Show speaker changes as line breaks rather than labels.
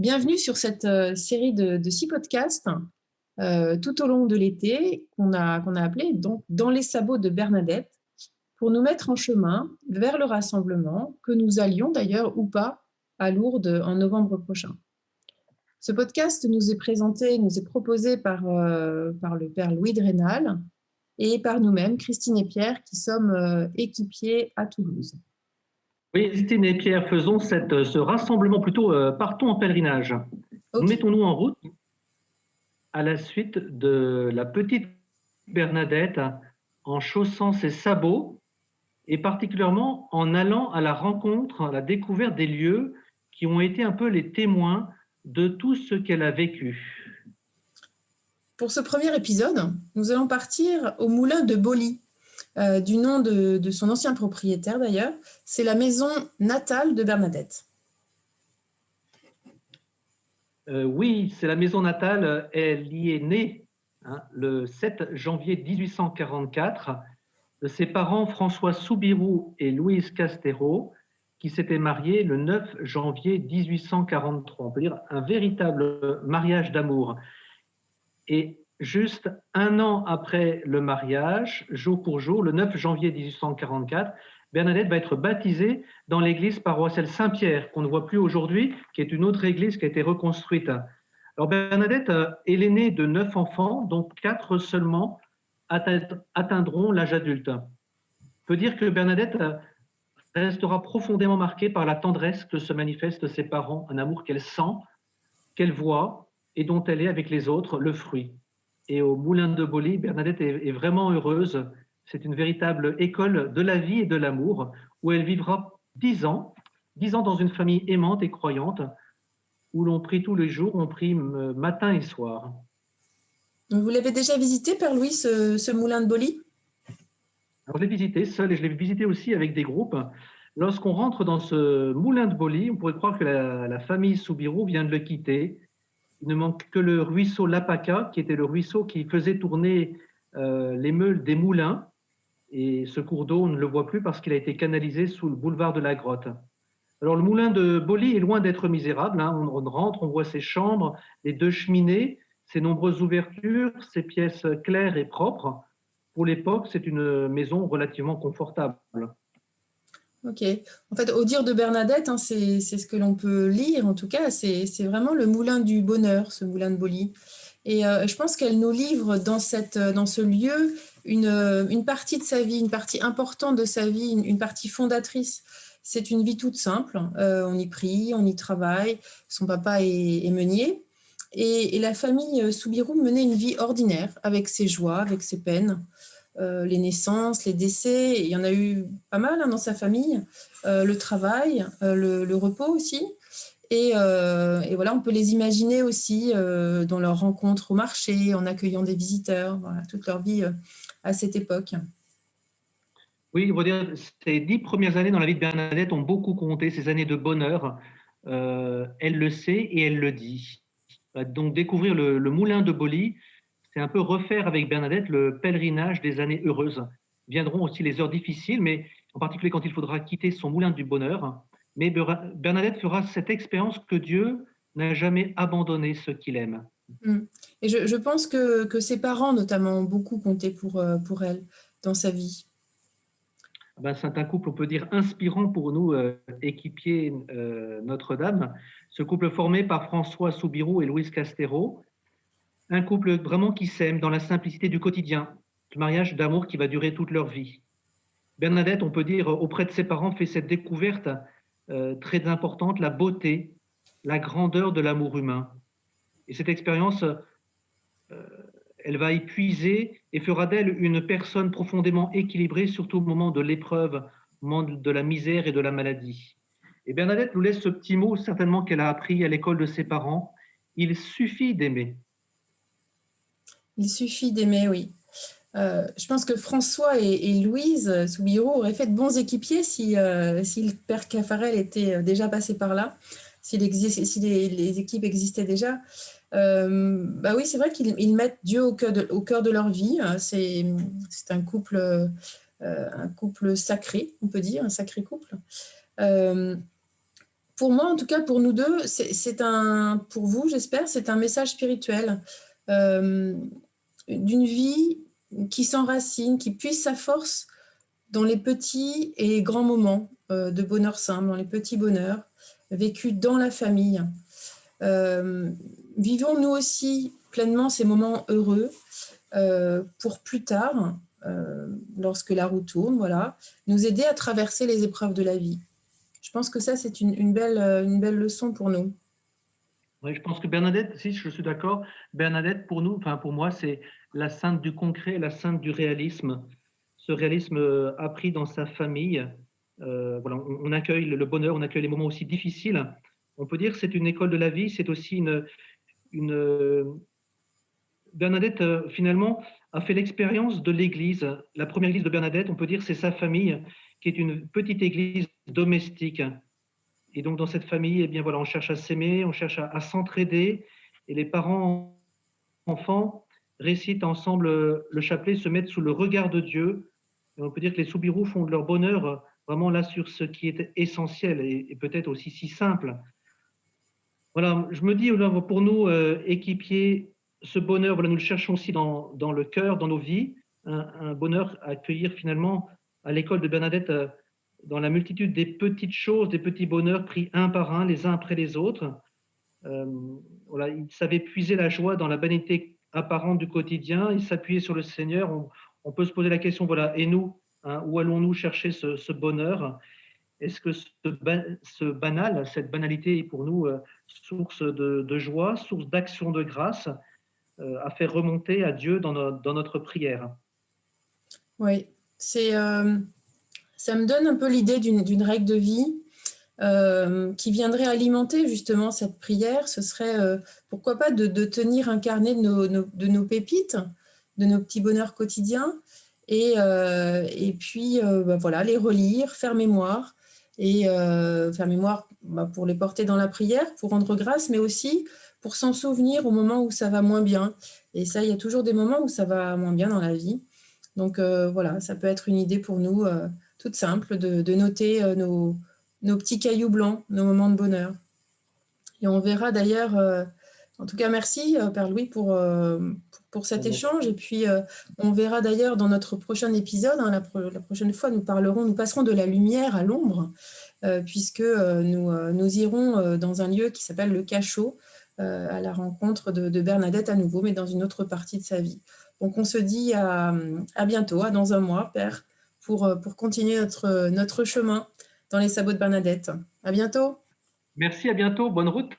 Bienvenue sur cette série de 6 podcasts tout au long de l'été qu'on a appelé donc Dans les sabots de Bernadette pour nous mettre en chemin vers le rassemblement que nous allions d'ailleurs ou pas à Lourdes en novembre prochain. Ce podcast nous est proposé par le père Louis Drénal et par nous-mêmes, Christine et Pierre, qui sommes équipiers à Toulouse.
Oui, Christine et Pierre, faisons ce rassemblement, plutôt partons en pèlerinage.
Okay.
Mettons-nous en route à la suite de la petite Bernadette en chaussant ses sabots et particulièrement en allant à la rencontre, à la découverte des lieux qui ont été un peu les témoins de tout ce qu'elle a vécu.
Pour ce premier épisode, nous allons partir au moulin de Boly, du nom de son ancien propriétaire d'ailleurs. C'est la maison natale de Bernadette.
Oui, c'est la maison natale. Elle y est née le 7 janvier 1844 de ses parents François Soubirous et Louise Castero, qui s'étaient mariés le 9 janvier 1843. On peut dire un véritable mariage d'amour. Et juste un an après le mariage, jour pour jour, le 9 janvier 1844, Bernadette va être baptisée dans l'église paroissiale Saint-Pierre, qu'on ne voit plus aujourd'hui, qui est une autre église qui a été reconstruite. Alors Bernadette est l'aînée de 9 enfants, dont 4 seulement atteindront l'âge adulte. On peut dire que Bernadette restera profondément marquée par la tendresse que se manifestent ses parents, un amour qu'elle sent, qu'elle voit et dont elle est avec les autres le fruit. Et au moulin de Boly, Bernadette est vraiment heureuse. C'est une véritable école de la vie et de l'amour où elle vivra 10 ans dans une famille aimante et croyante où l'on prie tous les jours, on prie matin et soir.
Vous l'avez déjà visité, Père Louis, ce moulin de Boly ?
Alors, je l'ai visité seul et je l'ai visité aussi avec des groupes. Lorsqu'on rentre dans ce moulin de Boly, on pourrait croire que la famille Soubirous vient de le quitter. Il ne manque que le ruisseau Lapaca, qui était le ruisseau qui faisait tourner les meules des moulins. Et ce cours d'eau, on ne le voit plus parce qu'il a été canalisé sous le boulevard de la Grotte. Alors, le moulin de Boly est loin d'être misérable. On rentre, on voit ses chambres, les 2 cheminées, ses nombreuses ouvertures, ses pièces claires et propres. Pour l'époque, c'est une maison relativement confortable.
Ok. En fait, au dire de Bernadette, c'est ce que l'on peut lire, en tout cas, c'est vraiment le moulin du bonheur, ce moulin de Boly. Et je pense qu'elle nous livre dans ce lieu une partie de sa vie, une partie importante de sa vie, une partie fondatrice. C'est une vie toute simple. On y prie, on y travaille. Son papa est meunier. Et la famille Soubirous menait une vie ordinaire, avec ses joies, avec ses peines. Les naissances, les décès, il y en a eu pas mal dans sa famille, le travail, le repos aussi. Et voilà, on peut les imaginer aussi dans leurs rencontres au marché, en accueillant des visiteurs, voilà, toute leur vie à cette époque.
Oui, on va dire ces 10 premières années dans la vie de Bernadette ont beaucoup compté, ces années de bonheur. Elle le sait et elle le dit. Donc découvrir le moulin de Boly, c'est un peu refaire avec Bernadette le pèlerinage des années heureuses. Viendront aussi les heures difficiles, mais en particulier quand il faudra quitter son moulin du bonheur. Mais Bernadette fera cette expérience que Dieu n'a jamais abandonné ceux qu'il aime.
Et je pense que ses parents, notamment, ont beaucoup compté pour elle dans sa vie.
C'est un couple, on peut dire, inspirant pour nous, équipiers Notre-Dame. Ce couple formé par François Soubirous et Louise Castero. Un couple vraiment qui s'aime dans la simplicité du quotidien. Le mariage d'amour qui va durer toute leur vie. Bernadette, on peut dire, auprès de ses parents, fait cette découverte très importante, la beauté, la grandeur de l'amour humain. Et cette expérience, elle va y puiser et fera d'elle une personne profondément équilibrée, surtout au moment de l'épreuve, au moment de la misère et de la maladie. Et Bernadette nous laisse ce petit mot, certainement qu'elle a appris à l'école de ses parents. Il suffit d'aimer.
Il suffit d'aimer, oui. Je pense que François et Louise Soubirous auraient fait de bons équipiers si le père Caffarel était déjà passé par là, si les équipes existaient déjà. Oui, c'est vrai qu'ils mettent Dieu au cœur de leur vie. C'est un couple sacré, on peut dire, un sacré couple. pour moi, en tout cas pour nous deux, pour vous, j'espère, c'est un message spirituel d'une vie qui s'enracine, qui puise sa force dans les petits et grands moments de bonheur simple, dans les petits bonheurs vécus dans la famille. Vivons nous aussi pleinement ces moments heureux pour plus tard, lorsque la roue tourne, voilà, nous aider à traverser les épreuves de la vie. Je pense que ça, c'est une belle leçon pour nous.
Oui, je pense que Bernadette, si je suis d'accord, Bernadette pour nous, enfin pour moi, c'est la sainte du concret, la sainte du réalisme. Ce réalisme appris dans sa famille. Voilà, on accueille le bonheur, on accueille les moments aussi difficiles. On peut dire que c'est une école de la vie, c'est aussi une Bernadette, finalement, a fait l'expérience de l'Église. La première Église de Bernadette, on peut dire, c'est sa famille, qui est une petite Église domestique. Et donc, dans cette famille, eh bien, voilà, on cherche à s'aimer, on cherche à s'entraider. Et les parents, enfants, récitent ensemble le chapelet, se mettent sous le regard de Dieu. Et on peut dire que les Soubirous font de leur bonheur vraiment là sur ce qui est essentiel et peut-être aussi si simple. Voilà, je me dis, pour nous, équipiers, ce bonheur, voilà, nous le cherchons aussi dans le cœur, dans nos vies, un bonheur à accueillir finalement à l'école de Bernadette, dans la multitude des petites choses, des petits bonheurs pris un par un, les uns après les autres. Euh, voilà, il savait puiser la joie dans la banalité apparente du quotidien, il s'appuyait sur le Seigneur. On peut se poser la question, voilà, et nous, hein, où allons-nous chercher ce bonheur? Est-ce que ce banal, cette banalité est pour nous source de joie, source d'action de grâce, à faire remonter à Dieu dans notre prière?
Oui, ça me donne un peu l'idée d'une règle de vie qui viendrait alimenter justement cette prière. Ce serait, pourquoi pas, de tenir un carnet de nos pépites, de nos petits bonheurs quotidiens, et puis bah, voilà, les relire, faire mémoire, et faire mémoire bah, pour les porter dans la prière, pour rendre grâce, mais aussi pour s'en souvenir au moment où ça va moins bien. Et ça, il y a toujours des moments où ça va moins bien dans la vie. Donc voilà, ça peut être une idée pour nous toute simple de noter nos petits cailloux blancs, nos moments de bonheur. Et on verra d'ailleurs, en tout cas merci Père Louis pour cet échange. Et puis on verra d'ailleurs dans notre prochain épisode, hein, la prochaine fois nous passerons de la lumière à l'ombre, puisque nous irons dans un lieu qui s'appelle le Cachot, à la rencontre de Bernadette à nouveau, mais dans une autre partie de sa vie. Donc on se dit à bientôt, à dans un mois, Père, pour continuer notre chemin dans les sabots de Bernadette. À bientôt.
Merci, à bientôt, bonne route.